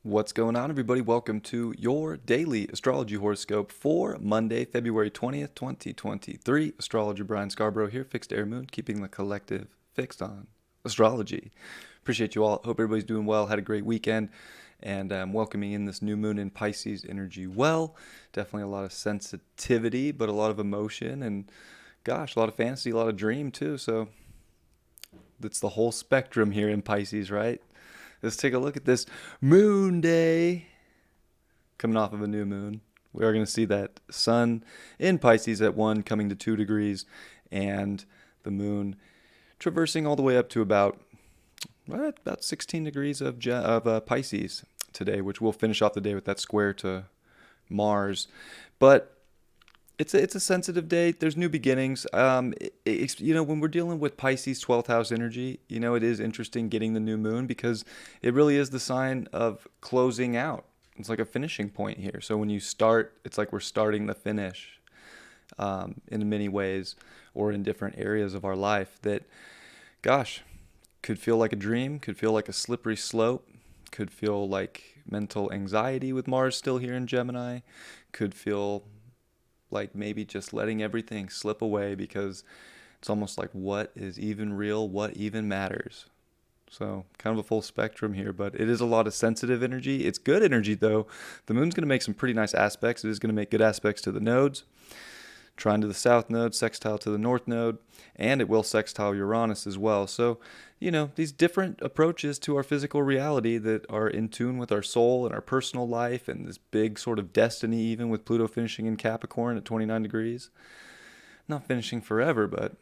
What's going on, everybody? Welcome to your daily astrology horoscope for Monday, February 20th, 2023. Astrologer Brian Scarborough here, Fixed Air Moon, keeping the collective fixed on astrology. Appreciate you all. Hope everybody's doing well. Had a great weekend, and I'm welcoming in this new moon in Pisces energy well. Definitely a lot of sensitivity, but a lot of emotion, and gosh, a lot of fantasy, a lot of dream too. So that's the whole spectrum here in Pisces, right? Let's take a look at this moon day coming off of a new moon. We are going to see that sun in Pisces at 1 coming to 2 degrees and the moon traversing all the way up to about 16 degrees of Pisces today, which we'll finish off the day with that square to Mars. But it's a sensitive day. There's new beginnings. When we're dealing with Pisces 12th house energy, it is interesting getting the new moon because it really is the sign of closing out. It's like a finishing point here. So when you start, it's like we're starting the finish in many ways or in different areas of our life that, gosh, could feel like a dream, could feel like a slippery slope, could feel like mental anxiety with Mars still here in Gemini, could feel like maybe just letting everything slip away because it's almost like what is even real, what even matters. So kind of a full spectrum here, but it is a lot of sensitive energy. It's good energy though. The moon's going to make some pretty nice aspects. It is going to make good aspects to the nodes, trine to the south node, sextile to the north node, and it will sextile Uranus as well. So, these different approaches to our physical reality that are in tune with our soul and our personal life and this big sort of destiny, even with Pluto finishing in Capricorn at 29 degrees. Not finishing forever, but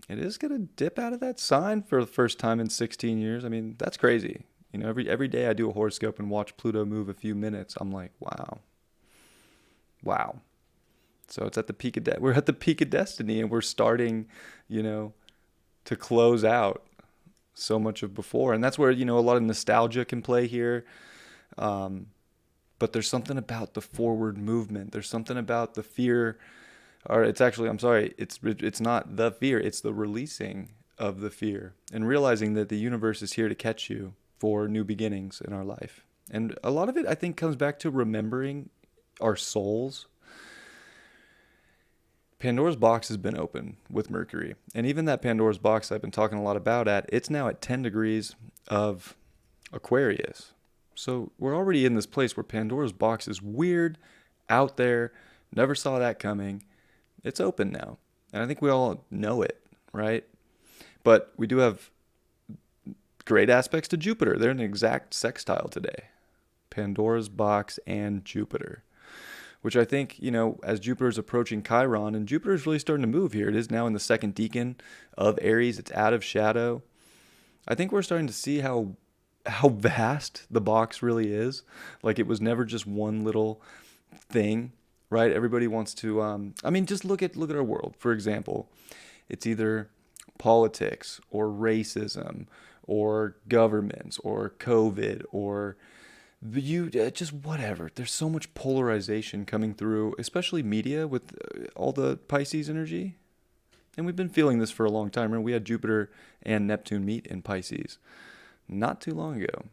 it is going to dip out of that sign for the first time in 16 years. I mean, that's crazy. Every day I do a horoscope and watch Pluto move a few minutes. I'm like, wow. So it's at the peak of we're at the peak of destiny, and we're starting, to close out so much of before, and that's where a lot of nostalgia can play here. But there's something about the forward movement. There's something about the fear, or it's actually, I'm sorry, it's not the fear. It's the releasing of the fear and realizing that the universe is here to catch you for new beginnings in our life. And a lot of it, I think, comes back to remembering our souls. Pandora's box has been open with Mercury. And even that Pandora's box I've been talking a lot about it's now at 10 degrees of Aquarius. So we're already in this place where Pandora's box is weird, out there, never saw that coming. It's open now. And I think we all know it, right? But we do have great aspects to Jupiter. They're in an exact sextile today. Pandora's box and Jupiter, which I think, as Jupiter is approaching Chiron, and Jupiter is really starting to move here. It is now in the second decan of Aries. It's out of shadow. I think we're starting to see how vast the box really is. Like, it was never just one little thing, right? Everybody wants to, just look at our world. For example, it's either politics or racism or governments or COVID or just whatever. There's so much polarization coming through, especially media with all the Pisces energy. And we've been feeling this for a long time. Remember, we had Jupiter and Neptune meet in Pisces not too long ago.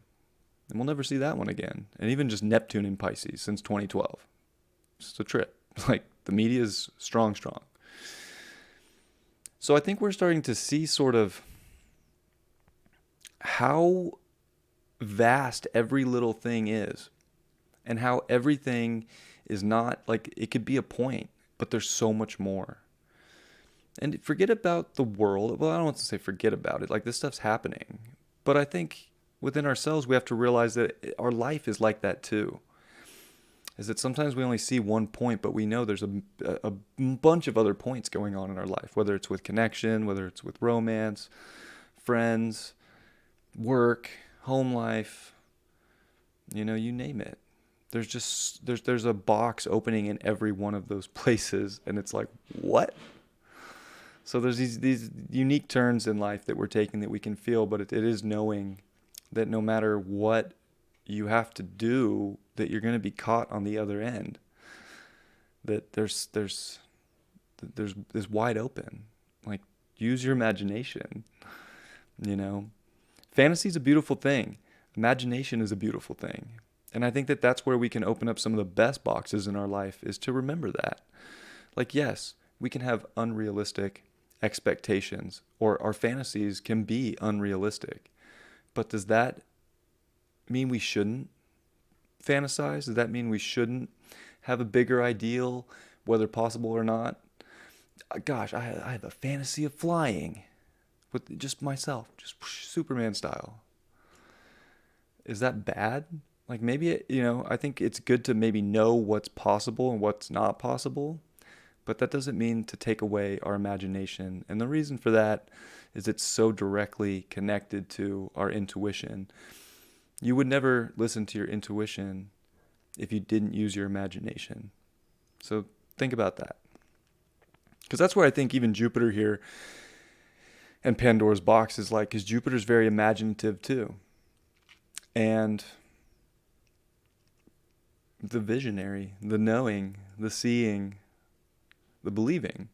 And we'll never see that one again. And even just Neptune in Pisces since 2012. It's a trip. Like, the media is strong. So I think we're starting to see sort of how vast every little thing is, and how everything is not like it could be a point, but there's so much more. And forget about the world. Well, I don't want to say forget about it. Like, this stuff's happening. But I think within ourselves, we have to realize that our life is like that too. Is that sometimes we only see one point, but we know there's a bunch of other points going on in our life, whether it's with connection, whether it's with romance, friends, work, home life, you name it. There's a box opening in every one of those places, and it's like, what? So there's these unique turns in life that we're taking that we can feel, but it is knowing that no matter what you have to do, that you're going to be caught on the other end. That there's this wide open. Like, use your imagination. Fantasy is a beautiful thing. Imagination is a beautiful thing. And I think that that's where we can open up some of the best boxes in our life, is to remember that. Like, yes, we can have unrealistic expectations, or our fantasies can be unrealistic. But does that mean we shouldn't fantasize? Does that mean we shouldn't have a bigger ideal, whether possible or not? Gosh, I have a fantasy of flying with just myself, just Superman style. Is that bad? Like, maybe I think it's good to maybe know what's possible and what's not possible, but that doesn't mean to take away our imagination. And the reason for that is it's so directly connected to our intuition. You would never listen to your intuition if you didn't use your imagination. So think about that. Because that's where I think even Jupiter here and Pandora's box is like, because Jupiter's very imaginative too. And the visionary, the knowing, the seeing, the believing.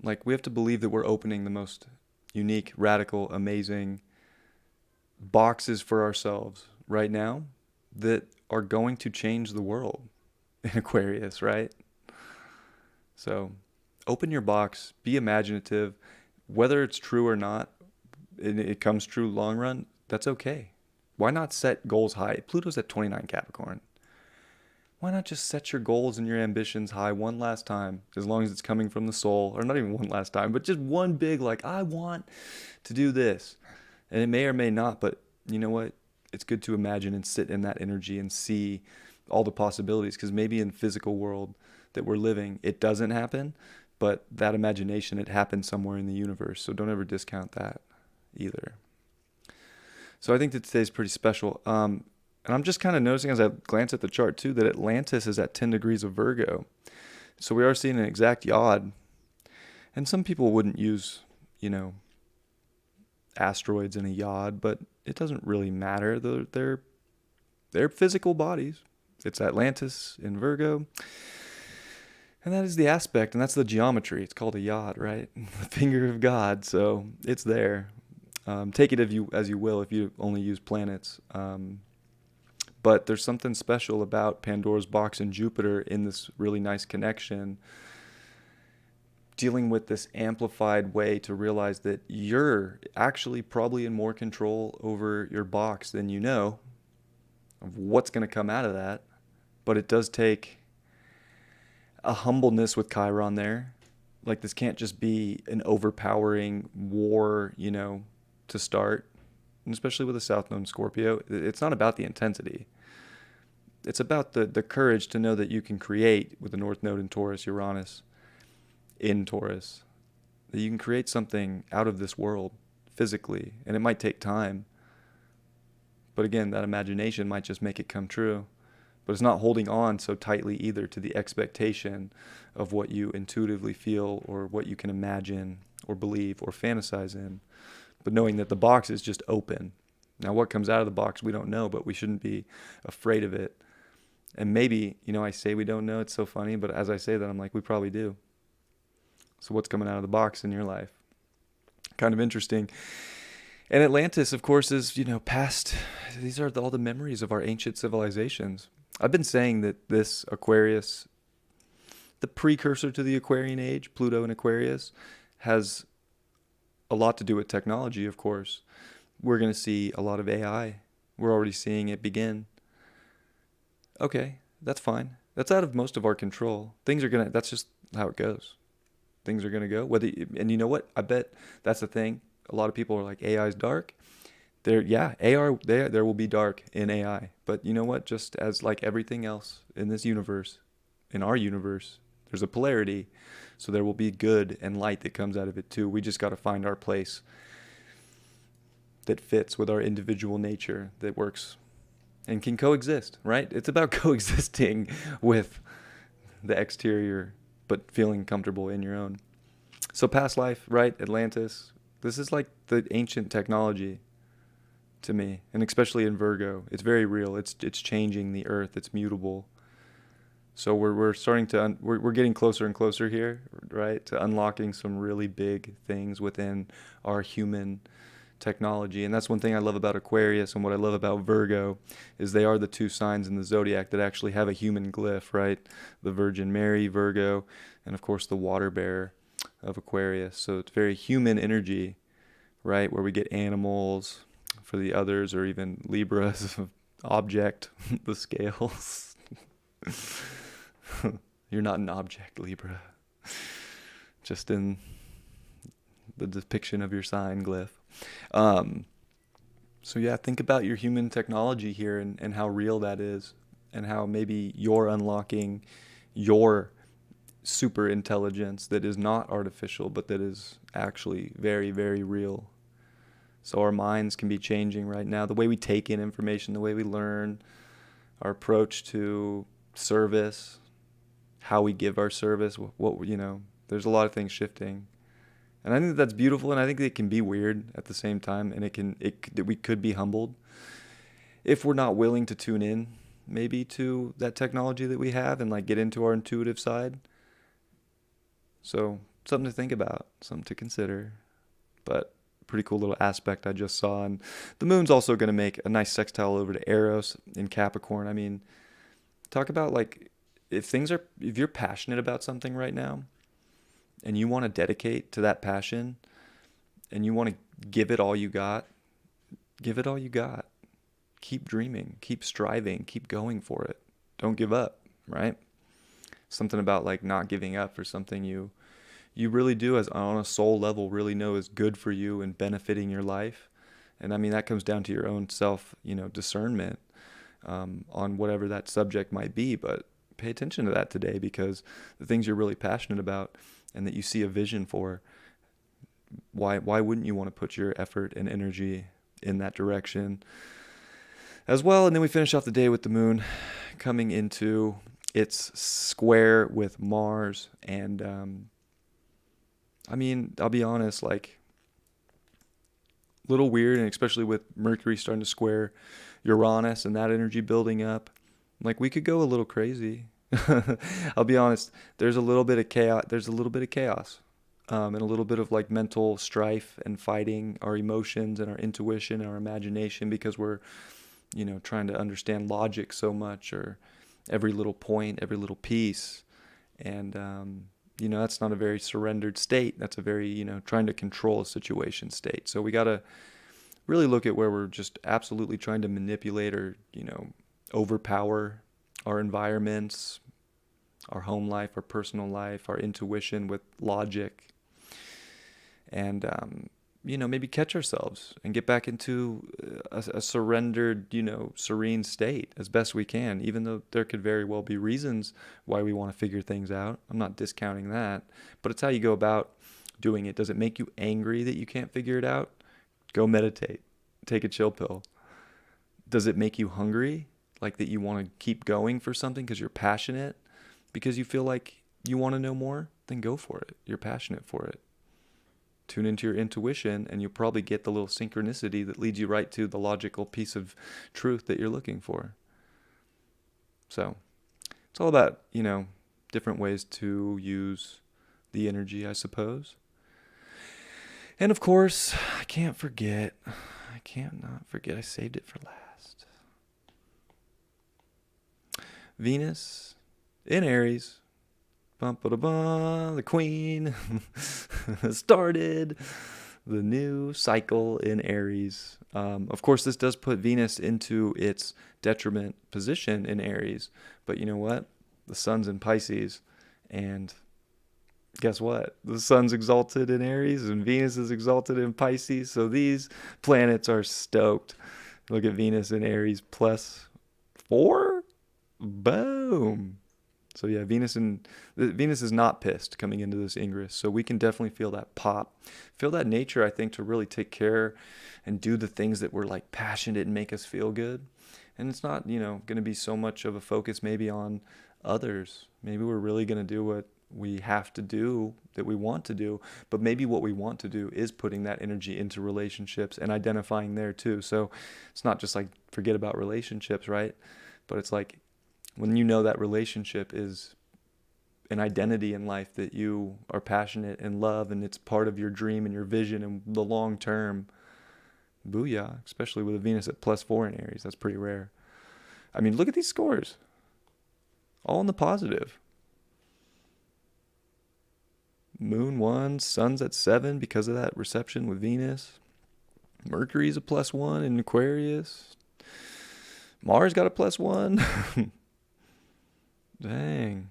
Like, we have to believe that we're opening the most unique, radical, amazing boxes for ourselves right now that are going to change the world in Aquarius, right? So open your box, be imaginative. Whether it's true or not, it comes true long run, that's okay. Why not set goals high? Pluto's at 29 Capricorn. Why not just set your goals and your ambitions high one last time, as long as it's coming from the soul, or not even one last time, but just one big, like, I want to do this. And it may or may not, but you know what? It's good to imagine and sit in that energy and see all the possibilities, because maybe in the physical world that we're living, it doesn't happen, but that imagination, it happens somewhere in the universe. So don't ever discount that either. So I think that today's pretty special. And I'm just kind of noticing as I glance at the chart too, that Atlantis is at 10 degrees of Virgo. So we are seeing an exact yod. And some people wouldn't use, asteroids in a yod, but it doesn't really matter. They're physical bodies. It's Atlantis in Virgo. And that is the aspect, and that's the geometry. It's called a yod, right? The finger of God. So it's there. Take it as you will if you only use planets. But there's something special about Pandora's box and Jupiter in this really nice connection, dealing with this amplified way to realize that you're actually probably in more control over your box than you know of what's going to come out of that. But it does take a humbleness with Chiron there. Like, this can't just be an overpowering war, to start. And especially with the South Node Scorpio, it's not about the intensity. It's about the courage to know that you can create with the North Node in Taurus, Uranus in Taurus, that you can create something out of this world physically. And it might take time. But again, that imagination might just make it come true. But it's not holding on so tightly either to the expectation of what you intuitively feel or what you can imagine or believe or fantasize in. But knowing that the box is just open. Now, what comes out of the box, we don't know, but we shouldn't be afraid of it. And maybe, I say we don't know, it's so funny, but as I say that, I'm like, we probably do. So what's coming out of the box in your life? Kind of interesting. And Atlantis, of course, is, past. These are all the memories of our ancient civilizations. I've been saying that this Aquarius, the precursor to the Aquarian age, Pluto in Aquarius, has a lot to do with technology, of course. We're going to see a lot of AI. We're already seeing it begin. Okay, that's fine. That's out of most of our control. That's just how it goes. Things are going to go. And you know what? I bet that's the thing. A lot of people are like, AI is dark. There will be dark in AI. But you know what? Just as like everything else in this universe, in our universe, there's a polarity. So there will be good and light that comes out of it too. We just got to find our place that fits with our individual nature, that works and can coexist, right? It's about coexisting with the exterior, but feeling comfortable in your own. So past life, right? Atlantis. This is like the ancient technology to me, and especially in Virgo. It's very real. It's changing the earth. It's mutable. So we're starting to we're getting closer and closer here, right, to unlocking some really big things within our human technology. And that's one thing I love about Aquarius, and what I love about Virgo is they are the two signs in the zodiac that actually have a human glyph, right? The Virgin Mary, Virgo, and of course the water bearer of Aquarius. So it's very human energy, right? Where we get animals for the others, or even Libra's object, the scales. You're not an object, Libra. Just in the depiction of your sign glyph. So yeah, think about your human technology here, and how real that is, and how maybe you're unlocking your super intelligence that is not artificial, but that is actually very, very real. So our minds can be changing right now. The way we take in information, the way we learn, our approach to service, how we give our service, there's a lot of things shifting. And I think that's beautiful, and I think it can be weird at the same time, and we could be humbled if we're not willing to tune in maybe to that technology that we have, and like get into our intuitive side. So something to think about, something to consider. But pretty cool little aspect I just saw. And the moon's also going to make a nice sextile over to Eros in Capricorn. I mean, talk about like, if you're passionate about something right now, and you want to dedicate to that passion, and you want to give it all you got, give it all you got. Keep dreaming, keep striving, keep going for it. Don't give up, right? Something about like not giving up for something you really do, as on a soul level, really know is good for you and benefiting your life. And I mean, that comes down to your own self, discernment on whatever that subject might be. But pay attention to that today, because the things you're really passionate about and that you see a vision for, why wouldn't you want to put your effort and energy in that direction as well? And then we finish off the day with the moon coming into its square with Mars. And I mean, I'll be honest, like, little weird, and especially with Mercury starting to square Uranus and that energy building up, like, we could go a little crazy. I'll be honest, there's a little bit of chaos, and a little bit of like mental strife and fighting our emotions and our intuition and our imagination, because we're, trying to understand logic so much, or every little point, every little piece. And, that's not a very surrendered state. That's a very, trying to control a situation state. So we got to really look at where we're just absolutely trying to manipulate, or, overpower our environments, our home life, our personal life, our intuition with logic. And, maybe catch ourselves and get back into a surrendered, serene state as best we can, even though there could very well be reasons why we want to figure things out. I'm not discounting that, but it's how you go about doing it. Does it make you angry that you can't figure it out? Go meditate. Take a chill pill. Does it make you hungry? Like that you want to keep going for something because you're passionate, because you feel like you want to know more? Then go for it. You're passionate for it. Tune into your intuition, and you'll probably get the little synchronicity that leads you right to the logical piece of truth that you're looking for. So it's all about, different ways to use the energy, I suppose. And of course, I can't not forget, I saved it for last. Venus in Aries. The Queen started the new cycle in Aries. Of course, this does put Venus into its detriment position in Aries. But you know what? The sun's in Pisces. And guess what? The sun's exalted in Aries and Venus is exalted in Pisces. So these planets are stoked. Look at Venus in Aries +4. Boom. So yeah, Venus is not pissed coming into this Ingress. So we can definitely feel that pop, feel that nature, I think, to really take care and do the things that we're like passionate and make us feel good. And it's not, going to be so much of a focus maybe on others. Maybe we're really going to do what we have to do, that we want to do. But maybe what we want to do is putting that energy into relationships and identifying there too. So it's not just like forget about relationships, right? But it's like, when you know that relationship is an identity in life that you are passionate and love, and it's part of your dream and your vision and the long term, Booyah, especially with a Venus at +4 in Aries. That's pretty rare. I mean, look at these scores. All in the positive. Moon 1, Sun's at 7 because of that reception with Venus. Mercury's a +1 in Aquarius. Mars got a +1. Dang.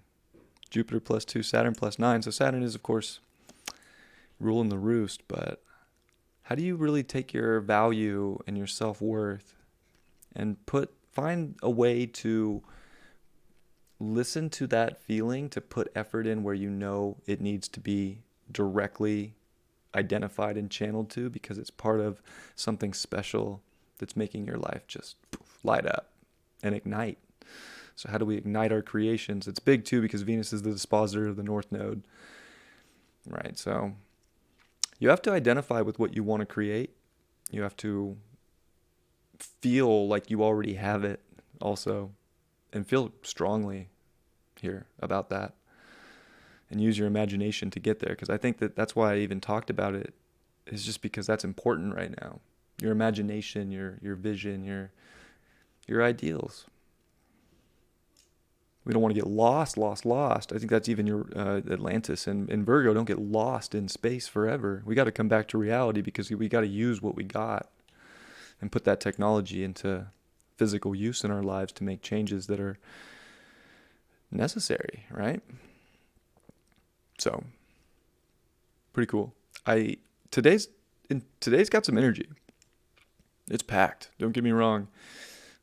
Jupiter +2, Saturn +9. So Saturn is, of course, ruling the roost. But how do you really take your value and your self-worth and find a way to listen to that feeling, to put effort in where you know it needs to be directly identified and channeled to, because it's part of something special that's making your life just light up and ignite. So how do we ignite our creations? It's big too, because Venus is the dispositor of the North Node, right? So you have to identify with what you want to create. You have to feel like you already have it also, and feel strongly here about that, and use your imagination to get there. Because I think that's why I even talked about it, is just because that's important right now. Your imagination, your vision, your ideals. We don't want to get lost. I think that's even your Atlantis and Virgo. Don't get lost in space forever. We got to come back to reality, because we got to use what we got and put that technology into physical use in our lives to make changes that are necessary, right? So, pretty cool. Today's got some energy. It's packed. Don't get me wrong.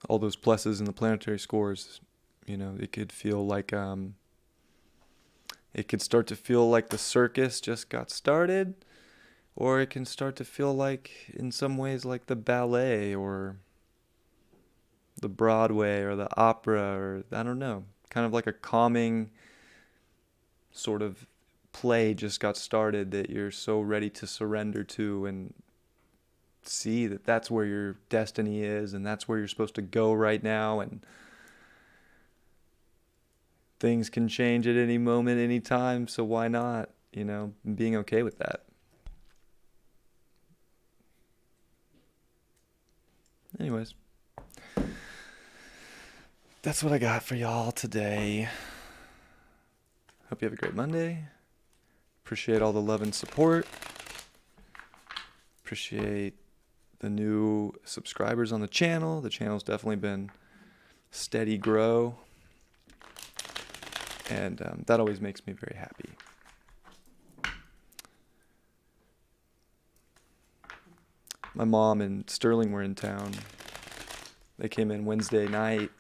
All those pluses in the planetary scores, it could feel like it could start to feel like the circus just got started, or it can start to feel like, in some ways, like the ballet or the Broadway or the opera, or I don't know, kind of like a calming sort of play just got started that you're so ready to surrender to and see that that's where your destiny is, and that's where you're supposed to go right now, and things can change at any moment, any time, so why not, being okay with that. Anyways, that's what I got for y'all today. Hope you have a great Monday. Appreciate all the love and support. Appreciate the new subscribers on the channel. The channel's definitely been steady grow, and that always makes me very happy. My mom and Sterling were in town. They came in Wednesday night.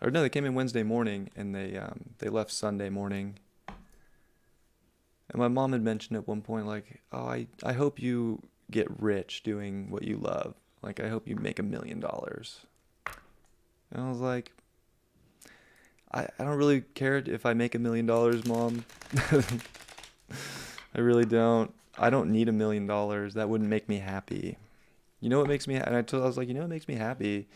Or no, they came in Wednesday morning, and they left Sunday morning. And my mom had mentioned at one point, like, oh, I hope you get rich doing what you love. Like, I hope you make $1 million. And I was like, I don't really care if I make $1 million, Mom. I really don't. I don't need $1 million. That wouldn't make me happy. You know what makes me happy? And I was like, what makes me happy,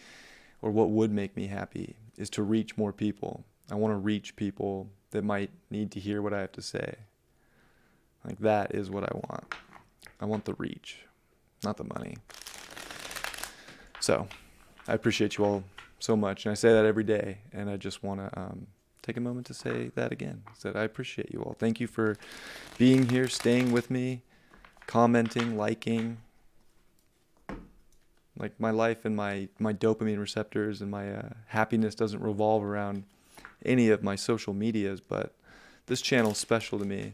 or what would make me happy, is to reach more people. I want to reach people that might need to hear what I have to say. Like, that is what I want. I want the reach, not the money. So I appreciate you all so much, and I say that every day, and I just want to take a moment to say that again, that I appreciate you all. Thank you for being here, staying with me, commenting, liking. Like, my life and my dopamine receptors and my happiness doesn't revolve around any of my social medias, but this channel is special to me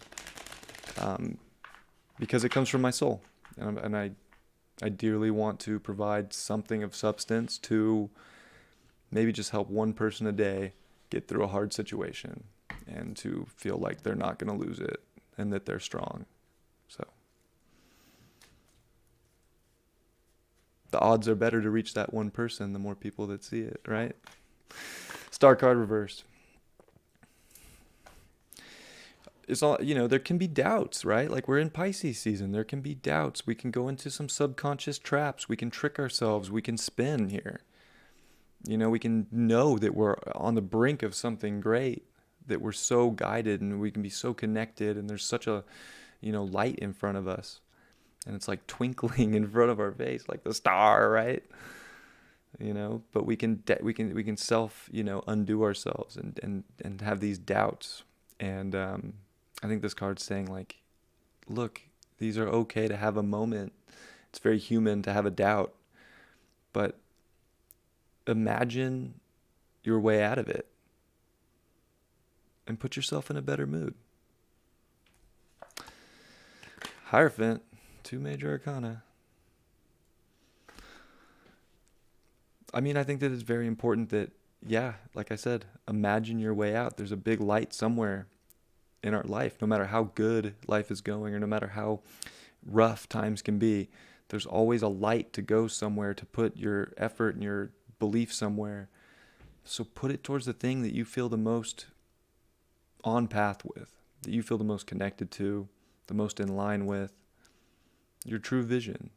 because it comes from my soul, and I dearly want to provide something of substance to maybe just help one person a day get through a hard situation and to feel like they're not going to lose it and that they're strong. So the odds are better to reach that one person the more people that see it, right? Star card reversed. It's all, there can be doubts, right? Like, we're in Pisces season. There can be doubts. We can go into some subconscious traps. We can trick ourselves. We can spin here. We can know that we're on the brink of something great, that we're so guided and we can be so connected, and there's such a, light in front of us. and it's like twinkling in front of our face like the star, right? But we can self, undo ourselves and have these doubts. And I think this card's saying, like, look, these are okay to have a moment. It's very human to have a doubt, but imagine your way out of it and put yourself in a better mood. Hierophant, 2 major arcana. I mean, I think that it's very important that, yeah, like I said, imagine your way out. There's a big light somewhere in our life, no matter how good life is going or no matter how rough times can be. There's always a light to go somewhere, to put your effort and your belief somewhere. So put it towards the thing that you feel the most on path with, that you feel the most connected to, the most in line with your true vision,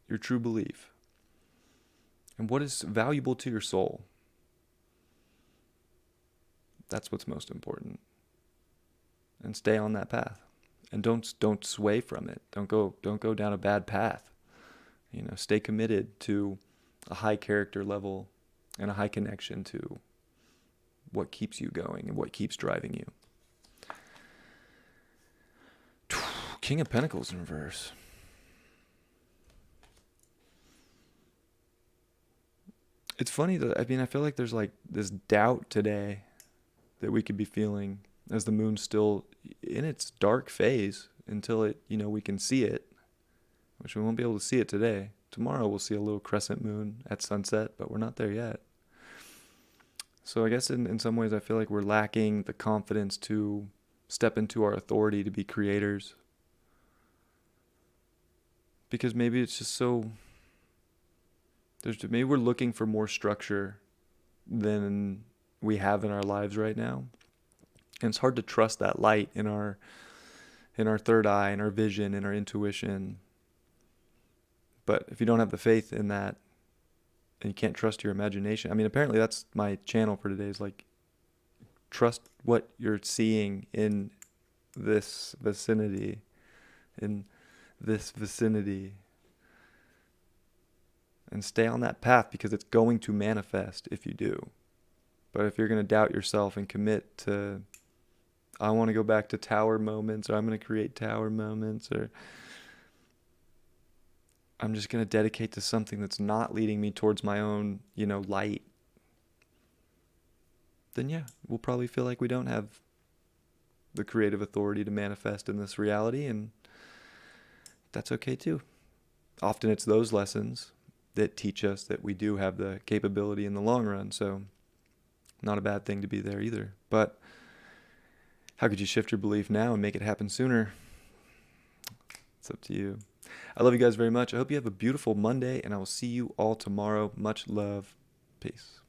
your true belief, and what is valuable to your soul. That's what's most important. And stay on that path, and don't sway from it. Don't go down a bad path. Stay committed to a high character level and a high connection to what keeps you going and what keeps driving you. King of Pentacles in reverse. It's funny that, I feel like there's like this doubt today that we could be feeling as the moon's still in its dark phase until it, we can see it, which we won't be able to see it today. Tomorrow we'll see a little crescent moon at sunset, but we're not there yet. So I guess in some ways I feel like we're lacking the confidence to step into our authority to be creators. Because maybe it's just maybe we're looking for more structure than we have in our lives right now. And it's hard to trust that light in our third eye, in our vision, in our intuition. But if you don't have the faith in that, and you can't trust your imagination, apparently that's my channel for today, is like, trust what you're seeing in this vicinity, and stay on that path, because it's going to manifest if you do. But if you're going to doubt yourself and commit to, I want to go back to tower moments, or I'm going to create tower moments, or I'm just going to dedicate to something that's not leading me towards my own, light, then yeah, we'll probably feel like we don't have the creative authority to manifest in this reality, and that's okay too. Often it's those lessons that teach us that we do have the capability in the long run, so not a bad thing to be there either. But how could you shift your belief now and make it happen sooner? It's up to you. I love you guys very much. I hope you have a beautiful Monday, and I will see you all tomorrow. Much love. Peace.